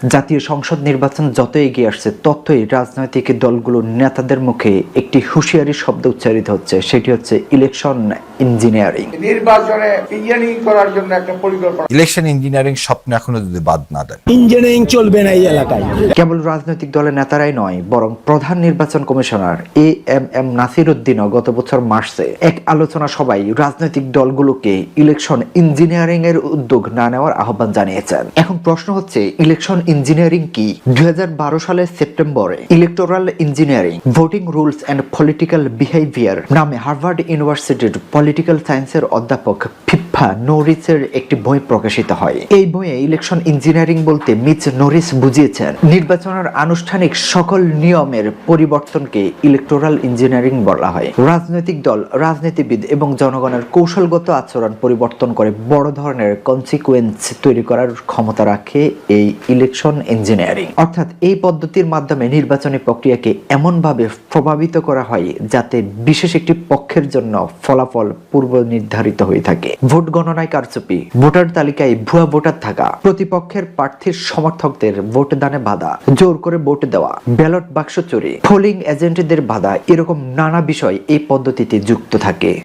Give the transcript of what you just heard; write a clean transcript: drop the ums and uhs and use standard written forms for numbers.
জাতীয় সংসদ নির্বাচন যত এগিয়ে আসছে ততই রাজনৈতিক দলগুলোর নেতাদের মুখে একটি হুঁশিয়ারি শব্দ উচ্চারিত হচ্ছে, সেটি হচ্ছে ইলেকশন ইঞ্জিনিয়ারিং। নির্বাচনে ইঞ্জিনিয়ারিং করার জন্য একটা পরিকল্পনা। ইলেকশন ইঞ্জিনিয়ারিং স্বপ্ন এখনো যদি বাদ না দেন, ইঞ্জিনিয়ারিং চলবে না এই এলাকায়। কেবল রাজনৈতিক দলের নেতারাই নয়, বরং প্রধান নির্বাচন কমিশনার এম নাসির উদ্দিনও গত বছর মার্চে এক আলোচনা সভায় রাজনৈতিক দলগুলোকে ইলেকশন ইঞ্জিনিয়ারিং এর উদ্যোগ না নেওয়ার আহ্বান জানিয়েছেন। এখন প্রশ্ন হচ্ছে, ইলেকশন ইঞ্জিনিয়ারিং কি? 2012 সালের সেপ্টেম্বরে electoral engineering, voting rules and political behaviour নামে হার্ভার্ড ইউনিভার্সিটির পলিটিক্যাল সায়েন্সের অধ্যাপক ফিফা নরিসের একটি বই প্রকাশিত হয়। এই বইয়ে ইলেকশন ইঞ্জিনিয়ারিং বলতে মিস নরিস বুঝিয়েছেন নির্বাচনের আনুষ্ঠানিক সকল নিয়মের পরিবর্তনকে ইলেকটোরাল ইঞ্জিনিয়ারিং বলা হয়। রাজনৈতিক দল, রাজনীতিবিদ এবং জনগণের কৌশলগত আচরণ পরিবর্তন করে বড় ধরনের কনসিকুয়েন্স তৈরি করার ক্ষমতা রাখে এই ইলেকশন ইঞ্জিনিয়ারিং। অর্থাৎ এই পদ্ধতির মাধ্যমে নির্বাচনী প্রক্রিয়াকে এমনভাবে প্রভাবিত করা হয় যাতে বিশেষ একটি পক্ষের জন্য ফলাফল পূর্ব নির্ধারিত হয়ে থাকে। ভোট গণনায় কারচুপি, ভোটার তালিকায় ভুয়া ভোটার থাকা, প্রতিপক্ষের প্রার্থীর সমর্থকদের ভোট দানে বাধা, জোর করে ভোট দেওয়া, ব্যালট বাক্স চুরি, পোলিং এজেন্টদের বাধা, এরকম নানা বিষয় এই পদ্ধতিতে যুক্ত থাকে।